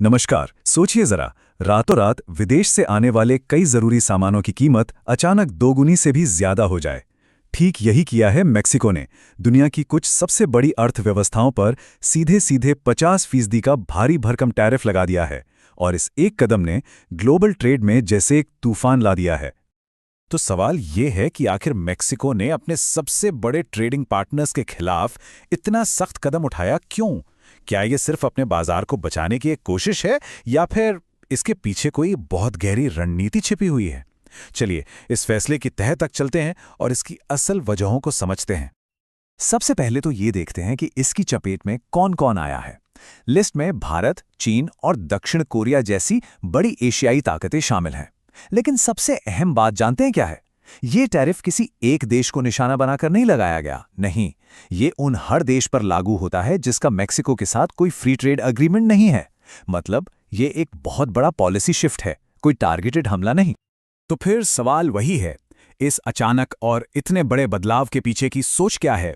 नमस्कार। सोचिए जरा, रातों रात विदेश से आने वाले कई जरूरी सामानों की कीमत अचानक दोगुनी से भी ज्यादा हो जाए। ठीक यही किया है मेक्सिको ने। दुनिया की कुछ सबसे बड़ी अर्थव्यवस्थाओं पर सीधे सीधे 50% का भारी भरकम टैरिफ लगा दिया है, और इस एक कदम ने ग्लोबल ट्रेड में जैसे एक तूफान ला दिया है। तो सवाल ये है कि आखिर मेक्सिको ने अपने सबसे बड़े ट्रेडिंग पार्टनर्स के खिलाफ इतना सख्त कदम उठाया क्यों? क्या ये सिर्फ अपने बाजार को बचाने की एक कोशिश है, या फिर इसके पीछे कोई बहुत गहरी रणनीति छिपी हुई है? चलिए इस फैसले की तह तक चलते हैं और इसकी असल वजहों को समझते हैं। सबसे पहले तो ये देखते हैं कि इसकी चपेट में कौन कौन आया है। लिस्ट में भारत, चीन और दक्षिण कोरिया जैसी बड़ी एशियाई ताकतें शामिल हैं। लेकिन सबसे अहम बात जानते हैं क्या है? ये टैरिफ किसी एक देश को निशाना बनाकर नहीं लगाया गया। नहीं, ये उन हर देश पर लागू होता है जिसका मेक्सिको के साथ कोई फ्री ट्रेड एग्रीमेंट नहीं है। मतलब ये एक बहुत बड़ा पॉलिसी शिफ्ट है, कोई टारगेटेड हमला नहीं। तो फिर सवाल वही है, इस अचानक और इतने बड़े बदलाव के पीछे की सोच क्या है?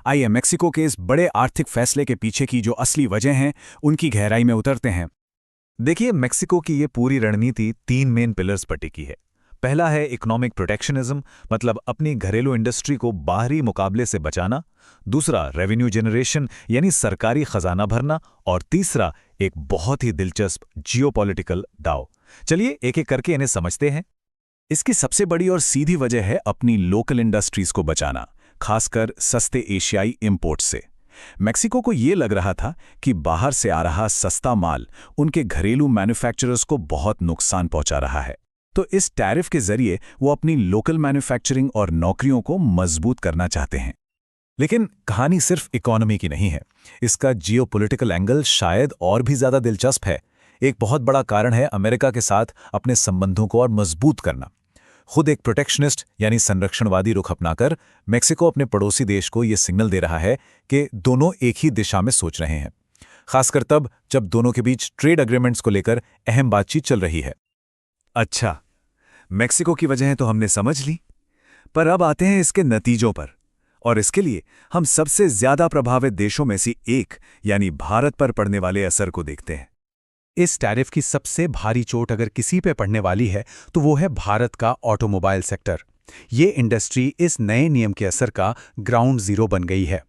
आइए मेक्सिको के इस बड़े आर्थिक फैसले के पीछे की जो असली वजह हैं, उनकी गहराई में उतरते हैं। देखिए, मेक्सिको की ये पूरी रणनीति 3 मेन पिलर्स पर टिकी है। पहला है इकोनॉमिक प्रोटेक्शनिज्म, मतलब अपनी घरेलू इंडस्ट्री को बाहरी मुकाबले से बचाना। दूसरा रेवेन्यू जनरेशन, यानी सरकारी खजाना भरना। और तीसरा एक बहुत ही दिलचस्प जियोपॉलिटिकल दाव। चलिए एक एक करके इन्हें समझते हैं। इसकी सबसे बड़ी और सीधी वजह है अपनी लोकल इंडस्ट्रीज को बचाना, खासकर सस्ते एशियाई इंपोर्ट से। मेक्सिको को ये लग रहा था कि बाहर से आ रहा सस्ता माल उनके घरेलू मैन्युफैक्चरर्स को बहुत नुकसान पहुंचा रहा है। तो इस टैरिफ के जरिए वो अपनी लोकल मैन्युफैक्चरिंग और नौकरियों को मजबूत करना चाहते हैं। लेकिन कहानी सिर्फ इकोनॉमी की नहीं है, इसका जियोपॉलिटिकल एंगल शायद और भी ज्यादा दिलचस्प है। एक बहुत बड़ा कारण है अमेरिका के साथ अपने संबंधों को और मजबूत करना। खुद एक प्रोटेक्शनिस्ट यानी संरक्षणवादी रुख अपनाकर मेक्सिको अपने पड़ोसी देश को यह सिग्नल दे रहा है कि दोनों एक ही दिशा में सोच रहे हैं, खासकर तब जब दोनों के बीच ट्रेड एग्रीमेंट्स को लेकर अहम बातचीत चल रही है। अच्छा, मेक्सिको की वजहें तो हमने समझ ली, पर अब आते हैं इसके नतीजों पर। और इसके लिए हम सबसे ज्यादा प्रभावित देशों में से एक यानी भारत पर पड़ने वाले असर को देखते हैं। इस टैरिफ की सबसे भारी चोट अगर किसी पे पड़ने वाली है तो वो है भारत का ऑटोमोबाइल सेक्टर। ये इंडस्ट्री इस नए नियम के असर का ग्राउंड जीरो बन गई है।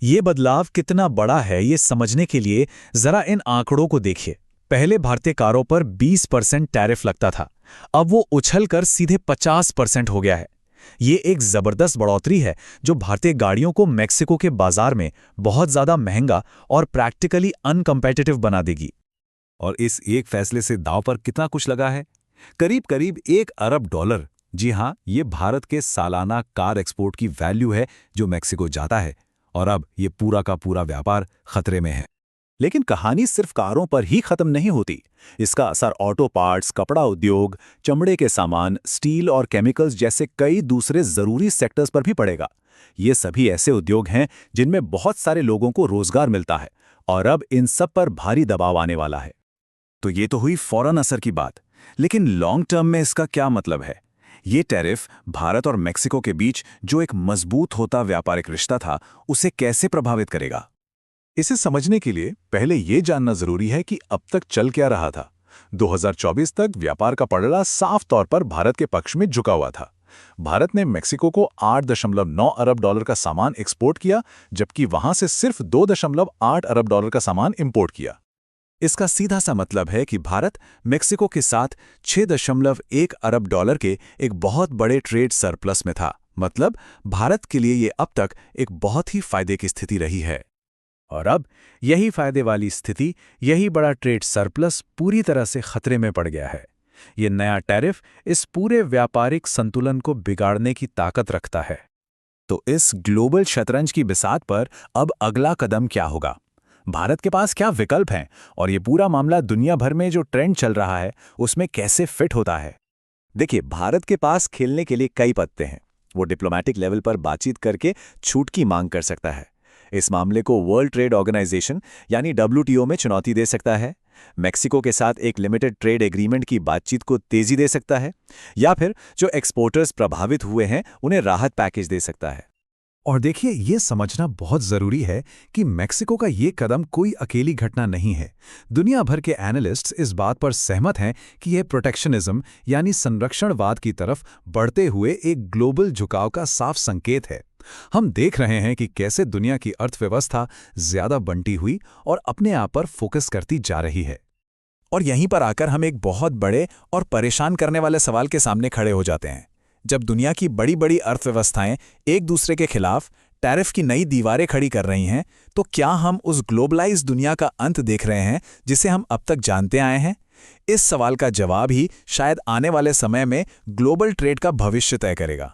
ये बदलाव कितना बड़ा है ये समझने के लिए जरा इन आंकड़ों को देखिए। पहले भारतीय कारों पर 20% टैरिफ लगता था, अब वो उछलकर सीधे 50% हो गया है। ये एक जबरदस्त बढ़ोतरी है जो भारतीय गाड़ियों को मेक्सिको के बाजार में बहुत ज्यादा महंगा और प्रैक्टिकली अनकम्पेटिटिव बना देगी। और इस एक फैसले से दांव पर कितना कुछ लगा है? करीब करीब $1 अरब। जी हां, ये भारत के सालाना कार एक्सपोर्ट की वैल्यू है जो मेक्सिको जाता है, और अब ये पूरा का पूरा व्यापार खतरे में है। लेकिन कहानी सिर्फ कारों पर ही खत्म नहीं होती। इसका असर ऑटो पार्ट्स, कपड़ा उद्योग, चमड़े के सामान, स्टील और केमिकल्स जैसे कई दूसरे जरूरी सेक्टर्स पर भी पड़ेगा। ये सभी ऐसे उद्योग हैं जिनमें बहुत सारे लोगों को रोजगार मिलता है, और अब इन सब पर भारी दबाव आने वाला है। तो ये तो हुई फौरन असर की बात, लेकिन लॉन्ग टर्म में इसका क्या मतलब है? ये टैरिफ भारत और मेक्सिको के बीच जो एक मजबूत होता व्यापारिक रिश्ता था, उसे कैसे प्रभावित करेगा? इसे समझने के लिए पहले ये जानना जरूरी है कि अब तक चल क्या रहा था। 2024 तक व्यापार का पलड़ा साफ तौर पर भारत के पक्ष में झुका हुआ था। भारत ने मेक्सिको को $8.9 अरब का सामान एक्सपोर्ट किया, जबकि वहां से सिर्फ $2.8 अरब का सामान इंपोर्ट किया। इसका सीधा सा मतलब है कि भारत मेक्सिको के साथ $6.1 अरब के एक बहुत बड़े ट्रेड सरप्लस में था। मतलब भारत के लिए ये अब तक एक बहुत ही फायदे की स्थिति रही है। और अब यही फायदे वाली स्थिति, यही बड़ा ट्रेड सरप्लस पूरी तरह से खतरे में पड़ गया है। ये नया टैरिफ इस पूरे व्यापारिक संतुलन को बिगाड़ने की ताकत रखता है। तो इस ग्लोबल शतरंज की बिसात पर अब अगला कदम क्या होगा? भारत के पास क्या विकल्प हैं, और ये पूरा मामला दुनिया भर में जो ट्रेंड चल रहा है उसमें कैसे फिट होता है? देखिए, भारत के पास खेलने के लिए कई पत्ते हैं। वो डिप्लोमेटिक लेवल पर बातचीत करके छूट की मांग कर सकता है। इस मामले को वर्ल्ड ट्रेड ऑर्गेनाइजेशन यानी WTO में चुनौती दे सकता है। मेक्सिको के साथ एक लिमिटेड ट्रेड एग्रीमेंट की बातचीत को तेजी दे सकता है, या फिर जो एक्सपोर्टर्स प्रभावित हुए हैं उन्हें राहत पैकेज दे सकता है। और देखिए, ये समझना बहुत ज़रूरी है कि मेक्सिको का ये कदम कोई अकेली घटना नहीं है। दुनिया भर के एनालिस्ट्स इस बात पर सहमत हैं कि यह प्रोटेक्शनिज्म यानी संरक्षणवाद की तरफ बढ़ते हुए एक ग्लोबल झुकाव का साफ संकेत है। हम देख रहे हैं कि कैसे दुनिया की अर्थव्यवस्था ज़्यादा बंटी हुई और अपने आप पर फोकस करती जा रही है। और यहीं पर आकर हम एक बहुत बड़े और परेशान करने वाले सवाल के सामने खड़े हो जाते हैं। जब दुनिया की बड़ी बड़ी अर्थव्यवस्थाएं एक दूसरे के खिलाफ टैरिफ की नई दीवारें खड़ी कर रही हैं, तो क्या हम उस ग्लोबलाइज दुनिया का अंत देख रहे हैं जिसे हम अब तक जानते आए हैं? इस सवाल का जवाब ही शायद आने वाले समय में ग्लोबल ट्रेड का भविष्य तय करेगा।